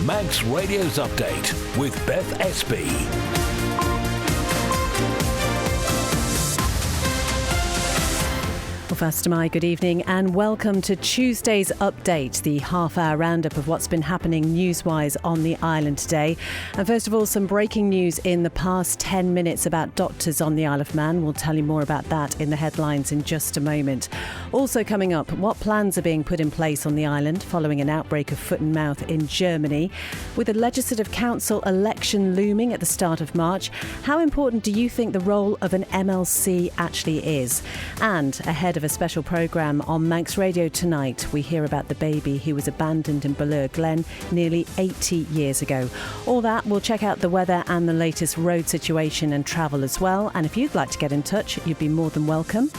Manx Radio's Update with Beth Espy. Well, first, good evening and welcome to Tuesday's Update, the half-hour roundup of what's been happening news-wise on the island today. And first of all, some breaking news in the past 10 minutes about doctors on the Isle of Man. We'll tell you more about that in the headlines in just a moment. Also coming up, what plans are being put in place on the island following an outbreak of foot and mouth in Germany? With a Legislative Council election looming at the start of March, how important do you think the role of an MLC actually is? And ahead of a special programme on Manx Radio tonight, we hear about the baby who was abandoned in Ballure Glen nearly 80 years ago. All that, we'll check out the weather and the latest road situation and travel as well. And if you'd like to get in touch, you'd be more than welcome.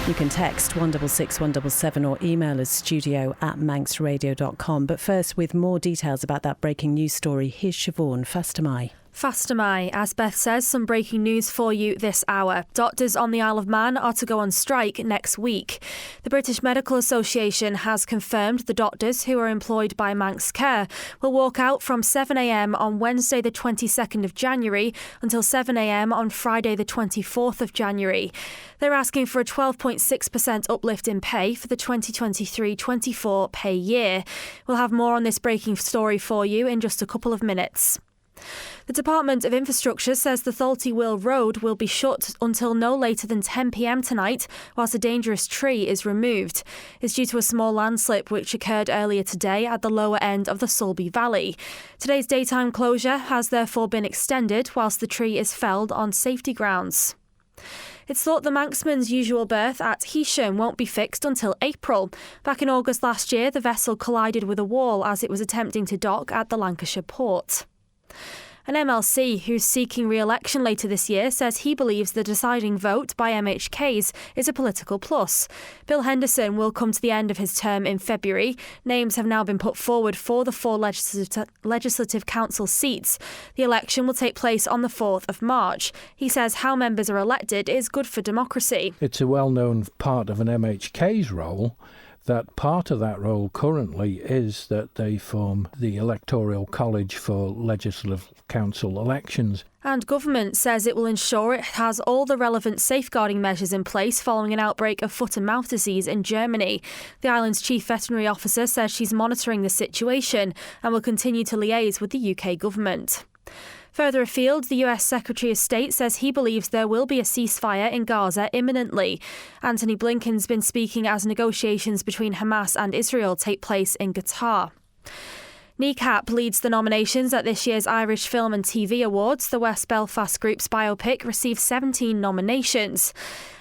You can text 166 177 or email us studio@manxradio.com. But first, with more details about that breaking news story, here's Siobhan Fastamai. Fastamai, as Beth says, some breaking news for you this hour. Doctors on the Isle of Man are to go on strike next week. The British Medical Association has confirmed the doctors who are employed by Manx Care will walk out from 7 a.m. on Wednesday the 22nd of January until 7 a.m. on Friday the 24th of January. They're asking for a 12.6% uplift in pay for the 2023-24 pay year. We'll have more on this breaking story for you in just a couple of minutes. The Department of Infrastructure says the Thalty Will Road will be shut until no later than 10 p.m. tonight whilst a dangerous tree is removed. It's due to a small landslip which occurred earlier today at the lower end of the Sulby Valley. Today's daytime closure has therefore been extended whilst the tree is felled on safety grounds. It's thought the Manxman's usual berth at Heysham won't be fixed until April. Back in August last year, the vessel collided with a wall as it was attempting to dock at the Lancashire port. An MLC who's seeking re-election later this year says he believes the deciding vote by MHKs is a political plus. Bill Henderson will come to the end of his term in February. Names have now been put forward for the 4 Legislative Council seats. The election will take place on the 4th of March. He says how members are elected is good for democracy. It's a well-known part of an MHK's role that part of that role currently is that they form the Electoral College for Legislative Council elections. And government says it will ensure it has all the relevant safeguarding measures in place following an outbreak of foot and mouth disease in Germany. The island's chief veterinary officer says she's monitoring the situation and will continue to liaise with the UK government. Further afield, the US Secretary of State says he believes there will be a ceasefire in Gaza imminently. Antony Blinken's been speaking as negotiations between Hamas and Israel take place in Qatar. Kneecap leads the nominations at this year's Irish Film and TV Awards. The West Belfast Group's biopic received 17 nominations.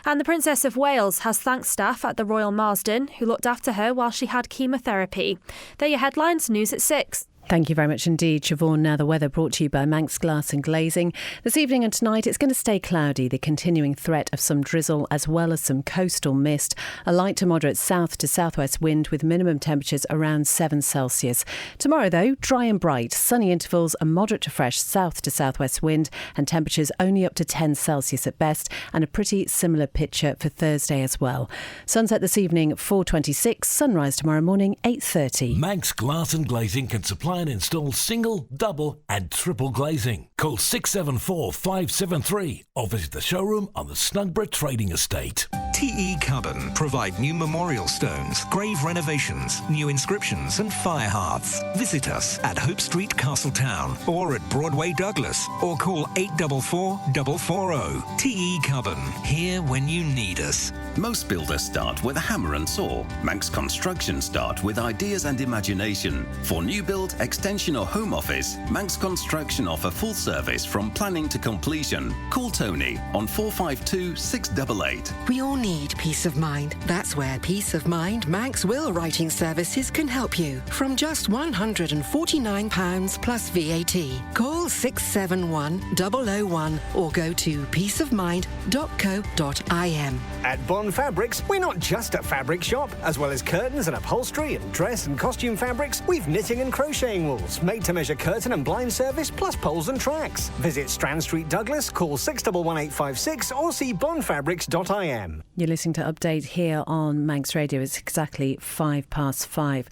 And the Princess of Wales has thanked staff at the Royal Marsden who looked after her while she had chemotherapy. They're your headlines. News at 6. Thank you very much indeed, Siobhan. Now the weather brought to you by Manx Glass and Glazing. This evening and tonight it's going to stay cloudy, the continuing threat of some drizzle as well as some coastal mist. A light to moderate south to southwest wind with minimum temperatures around 7 Celsius. Tomorrow though, dry and bright, sunny intervals, a moderate to fresh south to southwest wind and temperatures only up to 10 Celsius at best, and a pretty similar picture for Thursday as well. Sunset this evening 4:26, sunrise tomorrow morning 8:30. Manx Glass and Glazing can supply and install single, double and triple glazing. Call 674 573 or visit the showroom on the Snugborough Trading Estate. TE Cubban provide new memorial stones, grave renovations, new inscriptions and fire hearths. Visit us at Hope Street, Castletown or at Broadway, Douglas, or call 844 440. TE Cubban, here when you need us. Most builders start with a hammer and saw. Manx Construction start with ideas and imagination. For new build, extension or home office, Manx Construction offer full service from planning to completion. Call Tony on 452 688. We all need peace of mind. That's where Peace of Mind Manx Will Writing Services can help you. From just £149 plus VAT. Call 671 001 or go to peaceofmind.co.im. At Bond Fabrics, we're not just a fabric shop. As well as curtains and upholstery and dress and costume fabrics, we've knitting and crocheting wools, made-to-measure curtain and blind service, plus poles and tracks. Visit Strand Street, Douglas, call 611856 or see bondfabrics.im. You're listening to Update here on Manx Radio. It's exactly 5 past 5.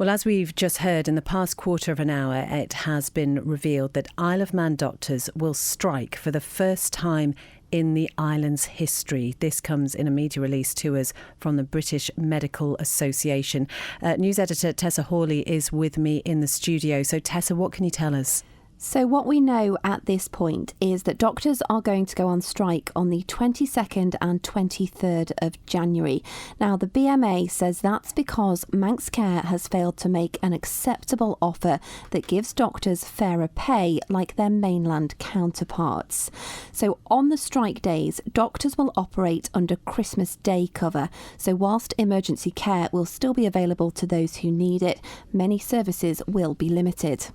Well, as we've just heard, in the past quarter of an hour, it has been revealed that Isle of Man doctors will strike for the first time in the island's history. This comes in a media release to us from the British Medical Association. News editor Tessa Hawley is with me in the studio. So Tessa, what can you tell us? So what we know at this point is that doctors are going to go on strike on the 22nd and 23rd of January. Now, the BMA says that's because Manx Care has failed to make an acceptable offer that gives doctors fairer pay like their mainland counterparts. So on the strike days, doctors will operate under Christmas Day cover. So whilst emergency care will still be available to those who need it, many services will be limited.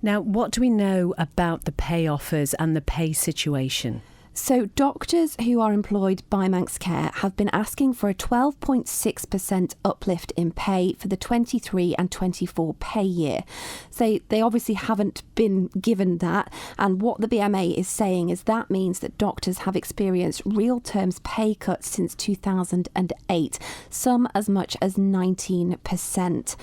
Now, what do we know about the pay offers and the pay situation? So doctors who are employed by Manx Care have been asking for a 12.6% uplift in pay for the 23 and 24 pay year. So they obviously haven't been given that. And what the BMA is saying is that means that doctors have experienced real terms pay cuts since 2008, some as much as 19%.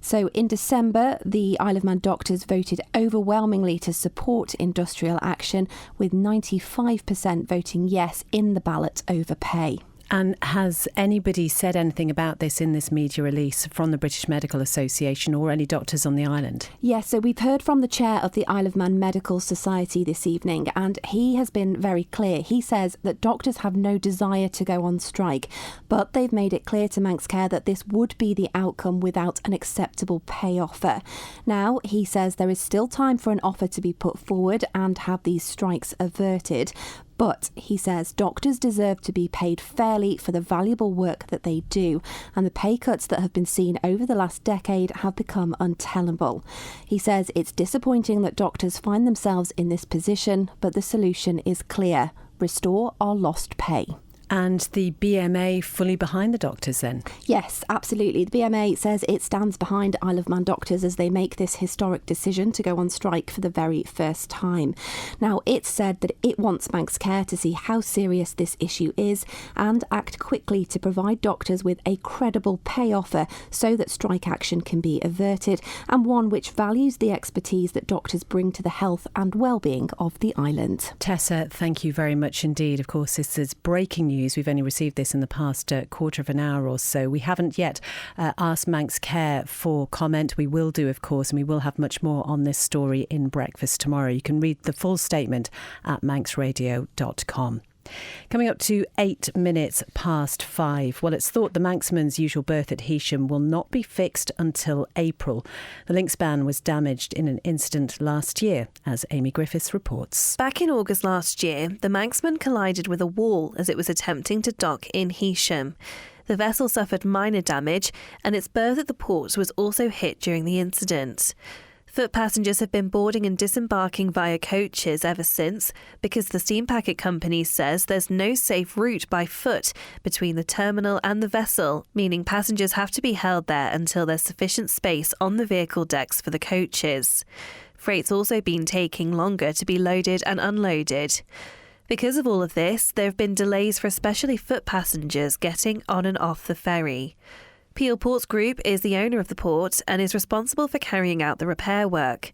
So in December, the Isle of Man doctors voted overwhelmingly to support industrial action, with 95% voting yes in the ballot over pay. And has anybody said anything about this in this media release from the British Medical Association or any doctors on the island? Yes, so we've heard from the chair of the Isle of Man Medical Society this evening, and he has been very clear. He says that doctors have no desire to go on strike, but they've made it clear to Manx Care that this would be the outcome without an acceptable pay offer. Now, he says there is still time for an offer to be put forward and have these strikes averted. But he says doctors deserve to be paid fairly for the valuable work that they do, and the pay cuts that have been seen over the last decade have become untenable. He says it's disappointing that doctors find themselves in this position, but the solution is clear: restore our lost pay. And the BMA fully behind the doctors then? Yes, absolutely. The BMA says it stands behind Isle of Man doctors as they make this historic decision to go on strike for the very first time. Now, it's said that it wants Manx Care to see how serious this issue is and act quickly to provide doctors with a credible pay offer so that strike action can be averted, and one which values the expertise that doctors bring to the health and well-being of the island. Tessa, thank you very much indeed. Of course, this is breaking news. We've only received this in the past quarter of an hour or so. We haven't yet asked Manx Care for comment. We will do, of course, and we will have much more on this story in Breakfast tomorrow. You can read the full statement at manxradio.com. Coming up to 8 minutes past 5. Well, it's thought the Manxman's usual berth at Heysham will not be fixed until April. The link span was damaged in an incident last year, as Amy Griffiths reports. Back in August last year, the Manxman collided with a wall as it was attempting to dock in Heysham. The vessel suffered minor damage, and its berth at the port was also hit during the incident. Foot passengers have been boarding and disembarking via coaches ever since because the steam packet company says there's no safe route by foot between the terminal and the vessel, meaning passengers have to be held there until there's sufficient space on the vehicle decks for the coaches. Freight's also been taking longer to be loaded and unloaded. Because of all of this, there have been delays for especially foot passengers getting on and off the ferry. Peel Ports Group is the owner of the port and is responsible for carrying out the repair work.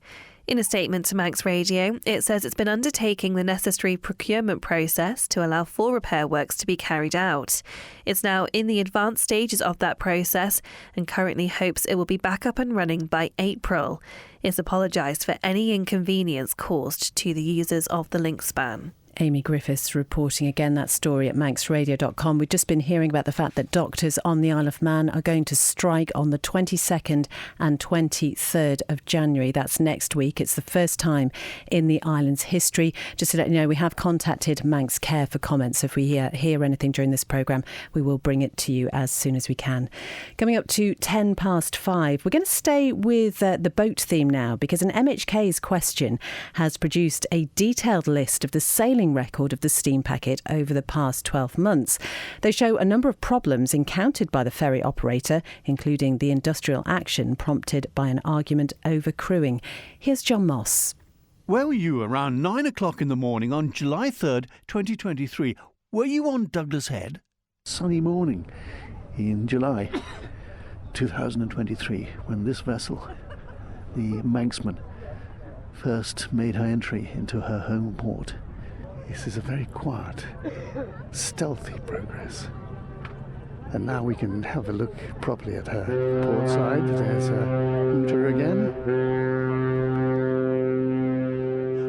In a statement to Manx Radio, it says it's been undertaking the necessary procurement process to allow for repair works to be carried out. It's now in the advanced stages of that process and currently hopes it will be back up and running by April. It's apologised for any inconvenience caused to the users of the link span. Amy Griffiths reporting again that story at manxradio.com. We've just been hearing about the fact that doctors on the Isle of Man are going to strike on the 22nd and 23rd of January. That's next week. It's the first time in the island's history. Just to let you know, we have contacted Manx Care for comments. If we hear anything during this programme, we will bring it to you as soon as we can. Coming up to 10 past 5, we're going to stay with the boat theme now, because an MHK's question has produced a detailed list of the sailing record of the steam packet over the past 12 months. They show a number of problems encountered by the ferry operator, including the industrial action prompted by an argument over crewing. Here's John Moss. Where were you around 9 o'clock in the morning on July 3rd, 2023? Were you on Douglas Head? Sunny morning in July. 2023, when this vessel, the Manxman, first made her entry into her home port. This is a very quiet, stealthy progress. And now we can have a look properly at her port side. There's her hooter again.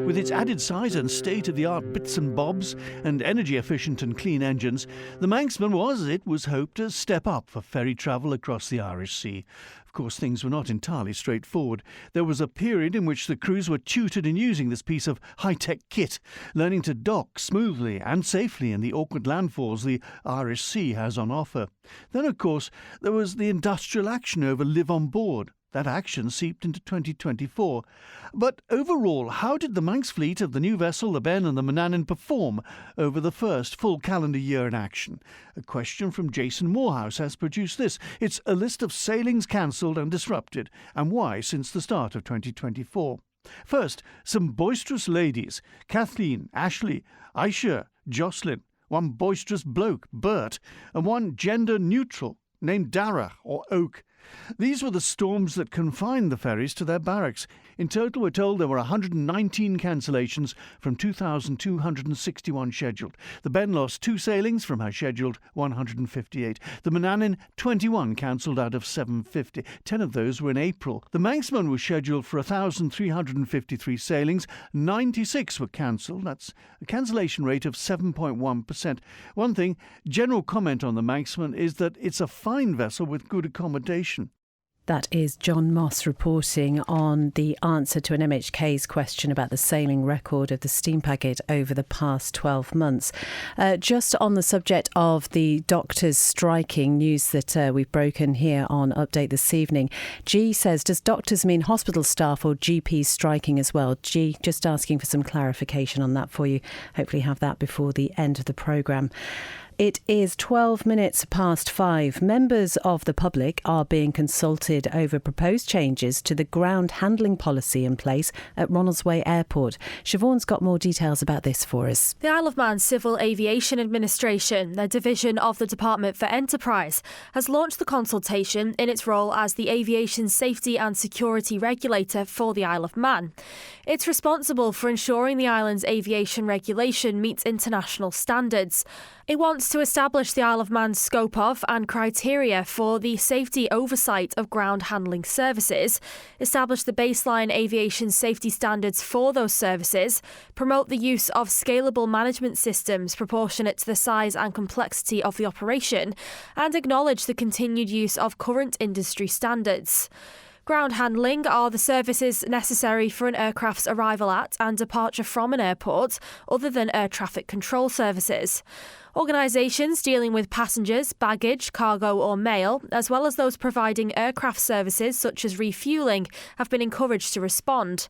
With its added size and state-of-the-art bits and bobs and energy-efficient and clean engines, the Manxman was, it was hoped, a step up for ferry travel across the Irish Sea. Of course, things were not entirely straightforward. There was a period in which the crews were tutored in using this piece of high-tech kit, learning to dock smoothly and safely in the awkward landfalls the Irish Sea has on offer. Then, of course, there was the industrial action over live on board. That action seeped into 2024. But overall, how did the Manx fleet of the new vessel, the Ben and the Manannan, perform over the first full calendar year in action? A question from Jason Morehouse has produced this. It's a list of sailings cancelled and disrupted, and why since the start of 2024. First, some boisterous ladies: Kathleen, Ashley, Aisha, Jocelyn, one boisterous bloke, Bert, and one gender-neutral named Dara or Oak. These were the storms that confined the ferries to their barracks. In total, we're told there were 119 cancellations from 2,261 scheduled. The Ben lost 2 sailings from her scheduled 158. The Manannan, 21 cancelled out of 750. 10 of those were in April. The Manxman was scheduled for 1,353 sailings. 96 were cancelled. That's a cancellation rate of 7.1%. One thing, general comment on the Manxman is that it's a fine vessel with good accommodation. That is John Moss reporting on the answer to an MHK's question about the sailing record of the steam packet over the past 12 months. Just on the subject of the doctors striking, news that we've broken here on Update this evening. G says, does doctors mean hospital staff or GPs striking as well? G, just asking for some clarification on that for you. Hopefully have that before the end of the programme. It is 12 minutes past 5. Members of the public are being consulted over proposed changes to the ground handling policy in place at Ronaldsway Airport. Siobhan's got more details about this for us. The Isle of Man Civil Aviation Administration, their division of the Department for Enterprise, has launched the consultation in its role as the aviation safety and security regulator for the Isle of Man. It's responsible for ensuring the island's aviation regulation meets international standards. It wants to establish the Isle of Man's scope of and criteria for the safety oversight of ground handling services, establish the baseline aviation safety standards for those services, promote the use of scalable management systems proportionate to the size and complexity of the operation, and acknowledge the continued use of current industry standards. Ground handling are the services necessary for an aircraft's arrival at and departure from an airport, other than air traffic control services. Organisations dealing with passengers, baggage, cargo or mail, as well as those providing aircraft services such as refuelling, have been encouraged to respond.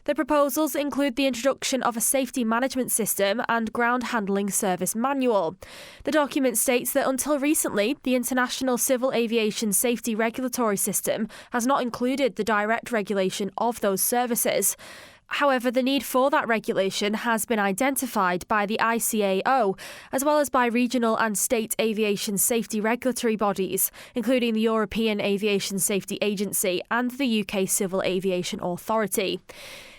The proposals include the introduction of a safety management system and ground handling service manual. The document states that until recently, the International Civil Aviation Safety Regulatory System has not included the direct regulation of those services. However, the need for that regulation has been identified by the ICAO, as well as by regional and state aviation safety regulatory bodies, including the European Aviation Safety Agency and the UK Civil Aviation Authority.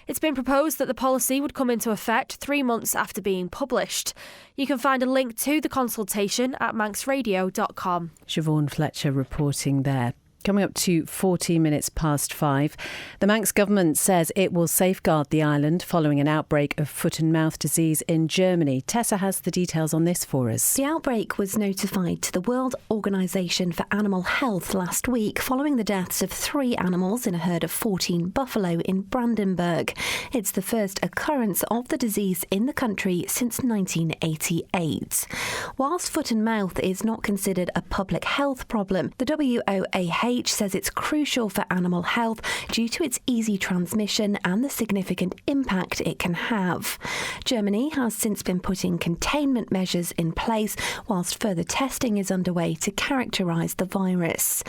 It's been proposed that the policy would come into effect 3 months after being published. You can find a link to the consultation at manxradio.com. Siobhan Fletcher reporting there. Coming up to 14 minutes past 5. The Manx government says it will safeguard the island following an outbreak of foot and mouth disease in Germany. Tessa has the details on this for us. The outbreak was notified to the World Organization for Animal Health last week following the deaths of 3 animals in a herd of 14 buffalo in Brandenburg. It's the first occurrence of the disease in the country since 1988. Whilst foot and mouth is not considered a public health problem, the WOAH says it's crucial for animal health due to its easy transmission and the significant impact it can have. Germany has since been putting containment measures in place whilst further testing is underway to characterise the virus.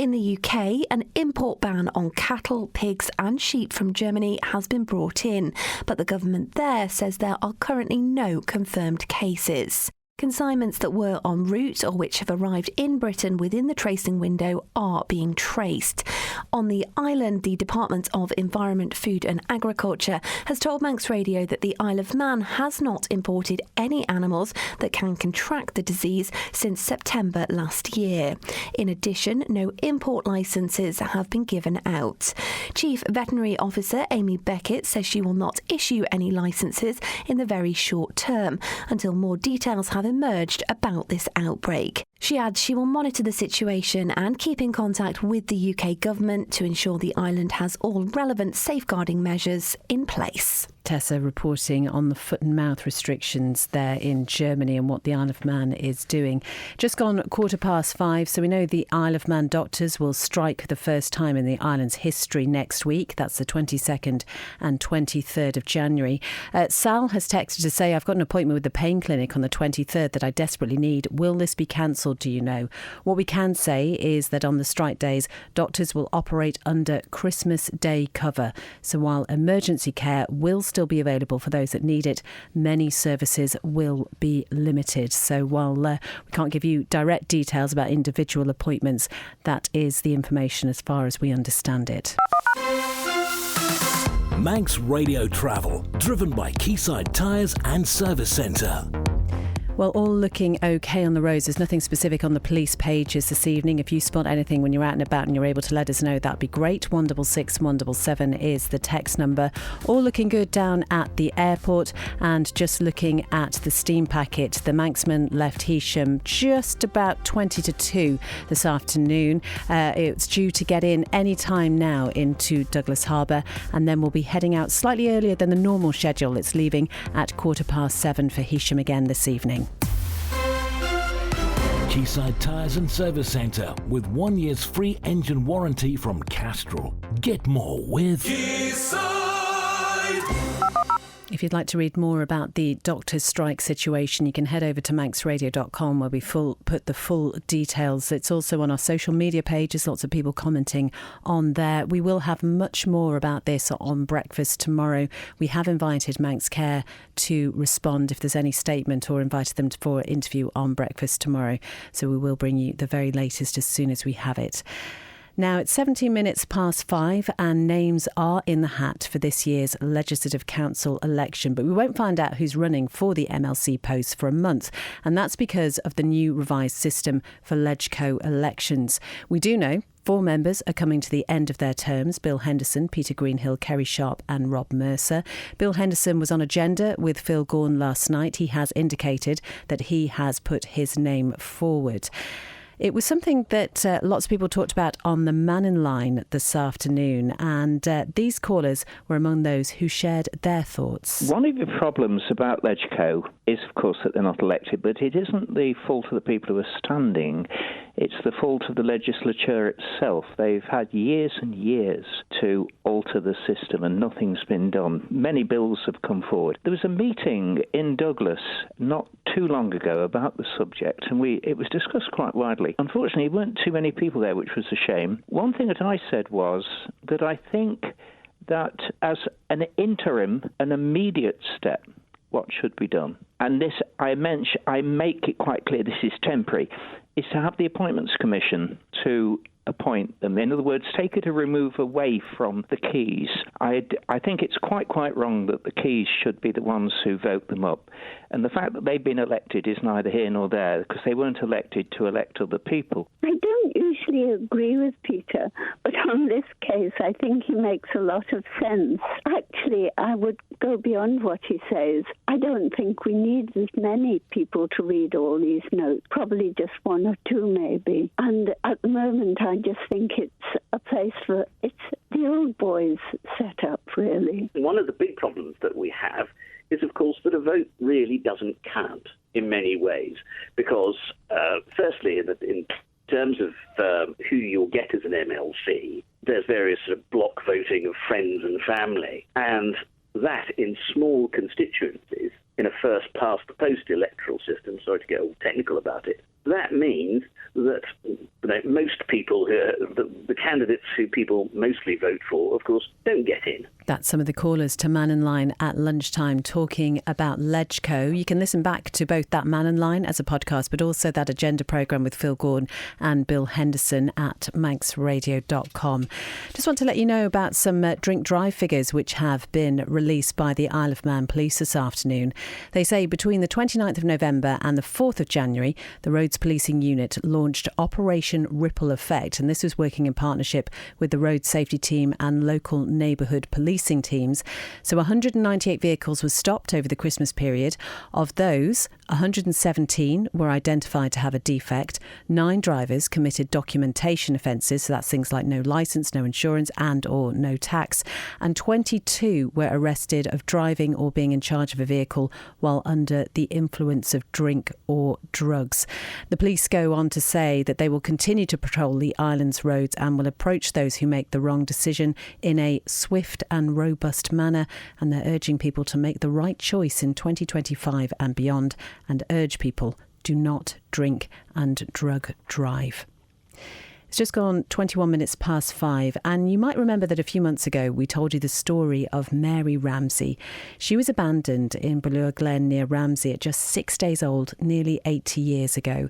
In the UK, an import ban on cattle, pigs and sheep from Germany has been brought in, but the government there says there are currently no confirmed cases. Consignments that were en route or which have arrived in Britain within the tracing window are being traced. On the island, the Department of Environment, Food and Agriculture has told Manx Radio that the Isle of Man has not imported any animals that can contract the disease since September last year. In addition, no import licences have been given out. Chief Veterinary Officer Amy Beckett says she will not issue any licences in the very short term until more details have emerged about this outbreak. She adds she will monitor the situation and keep in contact with the UK government to ensure the island has all relevant safeguarding measures in place. Tessa reporting on the foot and mouth restrictions there in Germany and what the Isle of Man is doing. Just gone 5:15, so we know the Isle of Man doctors will strike for the first time in the island's history next week. That's the 22nd and 23rd of January. Sal has texted to say, I've got an appointment with the pain clinic on the 23rd that I desperately need. Will this be cancelled, do you know? What we can say is that on the strike days, doctors will operate under Christmas Day cover. So while emergency care will still be available for those that need it, many services will be limited. So while we can't give you direct details about individual appointments, that is the information as far as we understand it. Manx Radio Travel, driven by Quayside Tyres and Service Centre. Well, all looking okay on the roads. There's nothing specific on the police pages this evening. If you spot anything when you're out and about and you're able to let us know, that'd be great. 166 177 is the text number. All looking good down at the airport. And just looking at the steam packet, the Manxman left Heysham just about 20 to 2 this afternoon. It's due to get in any time now into Douglas Harbour, and then we'll be heading out slightly earlier than the normal schedule. It's leaving at 7:15 for Heysham again this evening. Quayside Tyres and Service Centre with 1 year's free engine warranty from Castrol. Get more with Quayside. If you'd like to read more about the doctors' strike situation, you can head over to manxradio.com where we put the full details. It's also on our social media pages, lots of people commenting on there. We will have much more about this on Breakfast tomorrow. We have invited Manx Care to respond if there's any statement, or invited them for an interview on Breakfast tomorrow. So we will bring you the very latest as soon as we have it. Now, it's 5:17 and names are in the hat for this year's Legislative Council election, but we won't find out who's running for the MLC post for a month, and that's because of the new revised system for LegCo elections. We do know 4 members are coming to the end of their terms: Bill Henderson, Peter Greenhill, Kerry Sharp and Rob Mercer. Bill Henderson was on agenda with Phil Gaughan last night. He has indicated that he has put his name forward. It was something that lots of people talked about on the Mannin line this afternoon, and these callers were among those who shared their thoughts. One of the problems about LegCo is, of course, that they're not elected, but it isn't the fault of the people who are standing. It's the fault of the legislature itself. They've had years and years to alter the system and nothing's been done. Many bills have come forward. There was a meeting in Douglas not too long ago about the subject, and it was discussed quite widely. Unfortunately, there weren't too many people there, which was a shame. One thing that I said was that I think that as an interim, an immediate step, what should be done, and this I make it quite clear this is temporary, is to have the Appointments Commission to appoint them. In other words, take it a remove away from the Keys. I think it's quite wrong that the Keys should be the ones who vote them up. And the fact that they've been elected is neither here nor there, because they weren't elected to elect other people. I don't usually agree with Peter, but on this case, I think he makes a lot of sense. Actually, I would go beyond what he says. I don't think we need as many people to read all these notes, probably just 1 or 2 maybe. And at the moment, I just think it's a place for, it's the old boys set up, really. One of the big problems that we have is, of course, that a vote really doesn't count in many ways, because, firstly, in terms of who you'll get as an MLC, there's various sort of block voting of friends and family, and that in small constituencies, in a first-past-the-post electoral system, sorry to get all technical about it, that means that most people, the candidates who people mostly vote for, of course, don't get in. That's some of the callers to Man in Line at lunchtime talking about LegCo. You can listen back to both that Man in Line as a podcast, but also that agenda programme with Phil Gordon and Bill Henderson at manxradio.com. Just want to let you know about some drink drive figures which have been released by the Isle of Man Police this afternoon. They say between the 29th of November and the 4th of January, the Roads Policing Unit launched Operation Ripple Effect, and this was working in partnership with the Road Safety Team and local neighbourhood policing teams. So 198 vehicles were stopped over the Christmas period. Of those, 117 were identified to have a defect. 9 drivers committed documentation offences, so that's things like no licence, no insurance and or no tax. And 22 were arrested of driving or being in charge of a vehicle while under the influence of drink or drugs. The police go on to say that they will continue to patrol the island's roads and will approach those who make the wrong decision in a swift and robust manner, and they're urging people to make the right choice in 2025 and beyond, and urge people do not drink and drug drive. It's just gone 21 minutes past 5, and you might remember that a few months ago we told you the story of Mary Ramsey. She was abandoned in Ballure Glen near Ramsey at just 6 days old, nearly 80 years ago.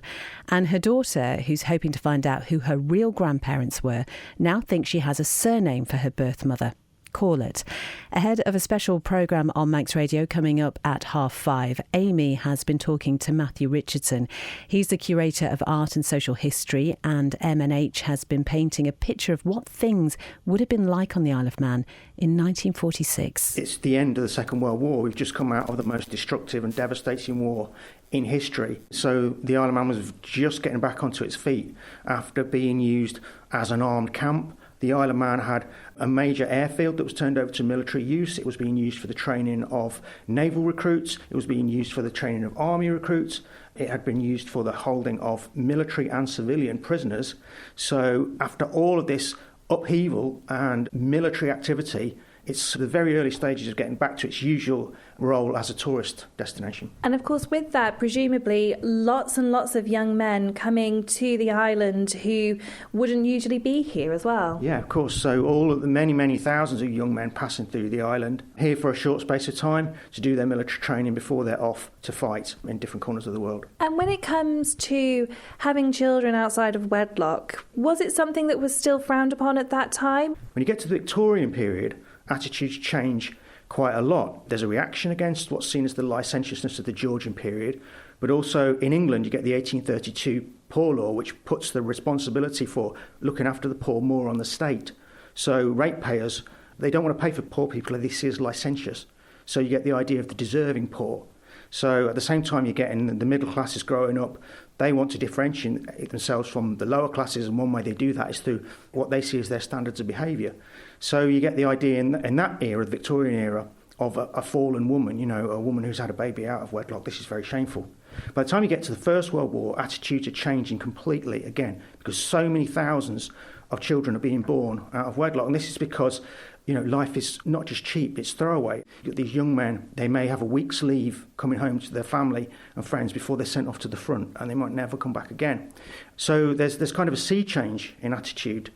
And her daughter, who's hoping to find out who her real grandparents were, now thinks she has a surname for her birth mother. Call it. Ahead of a special programme on Manx Radio coming up at 5:30, Amy has been talking to Matthew Richardson. He's the curator of art and social history, and MNH has been painting a picture of what things would have been like on the Isle of Man in 1946. It's the end of the Second World War. We've just come out of the most destructive and devastating war in history. So the Isle of Man was just getting back onto its feet after being used as an armed camp. The Isle of Man had a major airfield that was turned over to military use. It was being used for the training of naval recruits. It was being used for the training of army recruits. It had been used for the holding of military and civilian prisoners. So after all of this upheaval and military activity, it's the very early stages of getting back to its usual role as a tourist destination. And of course, with that, presumably lots and lots of young men coming to the island who wouldn't usually be here as well. Yeah, of course. So all of the many thousands of young men passing through the island here for a short space of time to do their military training before they're off to fight in different corners of the world. And when it comes to having children outside of wedlock, was it something that was still frowned upon at that time? When you get to the Victorian period, attitudes change quite a lot. There's a reaction against what's seen as the licentiousness of the Georgian period, but also in England you get the 1832 Poor Law, which puts the responsibility for looking after the poor more on the state. So ratepayers, they don't want to pay for poor people they see as licentious. So you get the idea of the deserving poor. So at the same time you're getting the middle classes growing up, they want to differentiate themselves from the lower classes, and one way they do that is through what they see as their standards of behaviour. So you get the idea in that era, the Victorian era, of a fallen woman, you know, a woman who's had a baby out of wedlock. This is very shameful. By the time you get to the First World War, attitudes are changing completely again, because so many thousands of children are being born out of wedlock. And this is because, you know, life is not just cheap, it's throwaway. These young men, they may have a week's leave coming home to their family and friends before they're sent off to the front, and they might never come back again. So there's kind of a sea change in attitude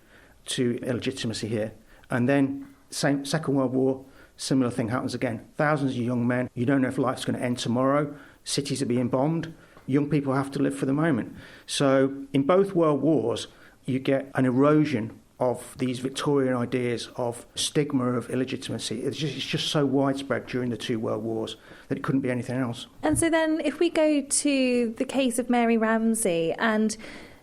to illegitimacy here. And then, Second World War, similar thing happens again. Thousands of young men, you don't know if life's going to end tomorrow. Cities are being bombed. Young people have to live for the moment. So in both world wars, you get an erosion of these Victorian ideas of stigma of illegitimacy. It's just so widespread during the two world wars that it couldn't be anything else. And so then if we go to the case of Mary Ramsey and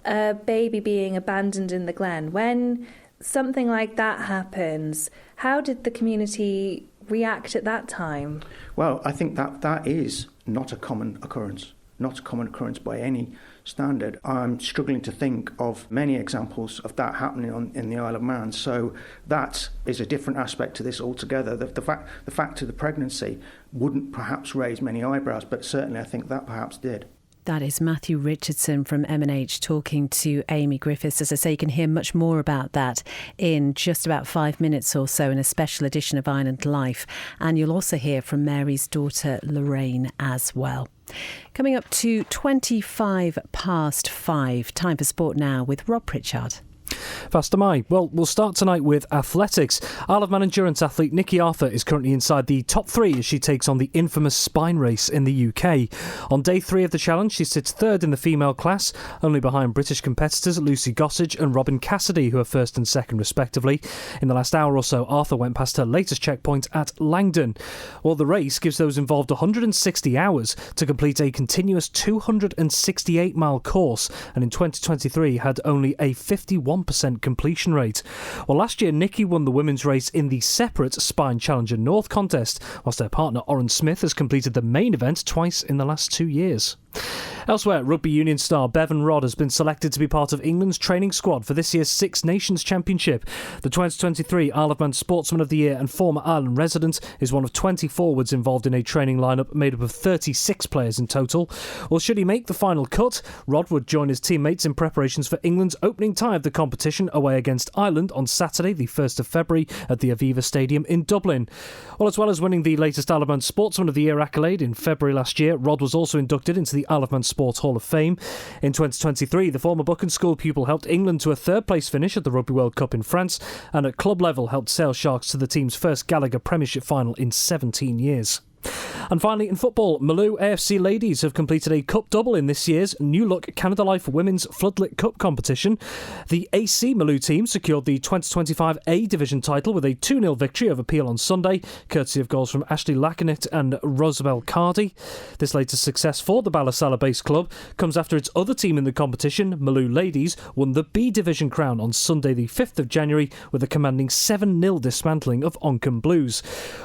a baby being abandoned in the Glen, when something like that happens, how did the community react at that time? Well, I think that is not a common occurrence. Not a common occurrence by any standard. I'm struggling to think of many examples of that happening in the Isle of Man. So that is a different aspect to this altogether. The fact of the pregnancy wouldn't perhaps raise many eyebrows, but certainly I think that perhaps did. That is Matthew Richardson from MNH talking to Amy Griffiths. As I say, you can hear much more about that in just about 5 minutes or so in a special edition of Island Life. And you'll also hear from Mary's daughter, Lorraine, as well. Coming up to 25 past 5. Time for sport now with Rob Pritchard. Fast am I. Well, we'll start tonight with athletics. Isle of Man endurance athlete Nikki Arthur is currently inside the top 3 as she takes on the infamous spine race in the UK. On day 3 of the challenge, she sits 3rd in the female class, only behind British competitors Lucy Gossage and Robin Cassidy, who are 1st and 2nd respectively. In the last hour or so, Arthur went past her latest checkpoint at Langdon. Well, the race gives those involved 160 hours to complete a continuous 268-mile course, and in 2023 had only a 51% completion rate. Well, last year Nikki won the women's race in the separate Spine Challenger North contest, whilst her partner Oren Smith has completed the main event twice in the last 2 years. Elsewhere, rugby union star Bevan Rodd has been selected to be part of England's training squad for this year's Six Nations Championship. The 2023 Isle of Man Sportsman of the Year and former Ireland resident is one of 20 forwards involved in a training lineup made up of 36 players in total. Well, should he make the final cut, Rodd would join his teammates in preparations for England's opening tie of the competition away against Ireland on Saturday, the 1st of February, at the Aviva Stadium in Dublin. Well, as well as winning the latest Isle of Man Sportsman of the Year accolade in February last year, Rodd was also inducted into the Isle of Man Sports Hall of Fame. In 2023, the former Buchan School pupil helped England to a 3rd place finish at the Rugby World Cup in France, and at club level helped Sale Sharks to the team's first Gallagher Premiership final in 17 years. And finally, in football, Malou AFC ladies have completed a cup double in this year's New Look Canada Life Women's Floodlit Cup competition. The AC Malou team secured the 2025 A Division title with a 2-0 victory over Peel on Sunday, courtesy of goals from Ashley Lacanit and Rosabelle Cardy. This latest success for the Ballasalla-based club comes after its other team in the competition, Malou Ladies, won the B Division crown on Sunday the 5th of January with a commanding 7-0 dismantling of Oncombe Blues.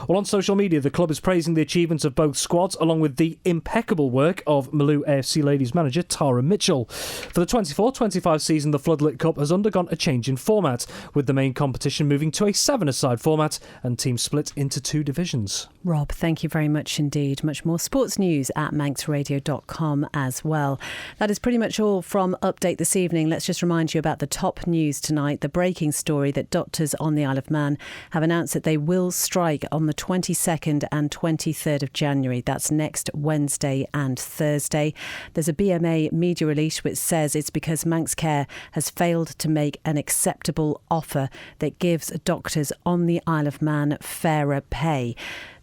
Well, on social media, the club is praising the achievements of both squads, along with the impeccable work of Malou AFC ladies manager Tara Mitchell. For the 24-25 season, the Floodlit Cup has undergone a change in format, with the main competition moving to a 7-a-side format and teams split into 2 divisions. Rob, thank you very much indeed. Much more sports news at manxradio.com as well. That is pretty much all from Update this evening. Let's just remind you about the top news tonight. The breaking story that doctors on the Isle of Man have announced that they will strike on the 22nd and 23rd of January. That's next Wednesday and Thursday. There's a BMA media release which says it's because Manx Care has failed to make an acceptable offer that gives doctors on the Isle of Man fairer pay.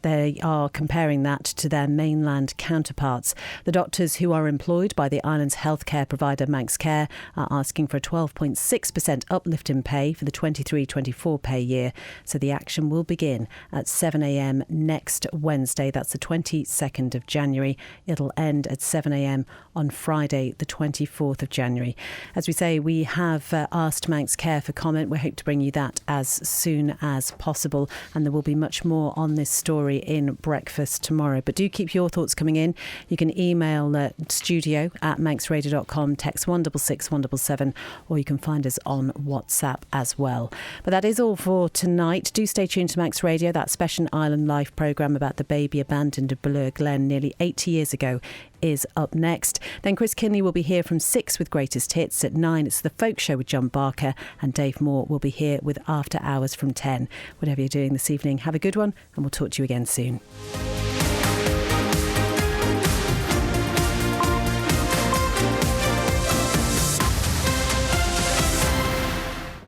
They are comparing that to their mainland counterparts. The doctors who are employed by the island's healthcare provider Manx Care are asking for a 12.6% uplift in pay for the 23-24 pay year. So the action will begin at 7 a.m. next Wednesday. That's the 22nd of January. It'll end at 7 a.m. on Friday, the 24th of January. As we say, we have asked Manx Care for comment. We hope to bring you that as soon as possible. And there will be much more on this story in Breakfast tomorrow. But do keep your thoughts coming in. You can email studio@manxradio.com, text 166 177, or you can find us on WhatsApp as well. But that is all for tonight. Do stay tuned to Manx Radio. That Special Island Life programme about the baby abandoned at Ballure Glen nearly 80 years ago is up next. Then Chris Kinley will be here from 6 with Greatest Hits. At 9, it's The Folk Show with John Barker, and Dave Moore will be here with After Hours from 10. Whatever you're doing this evening, have a good one, and we'll talk to you again soon.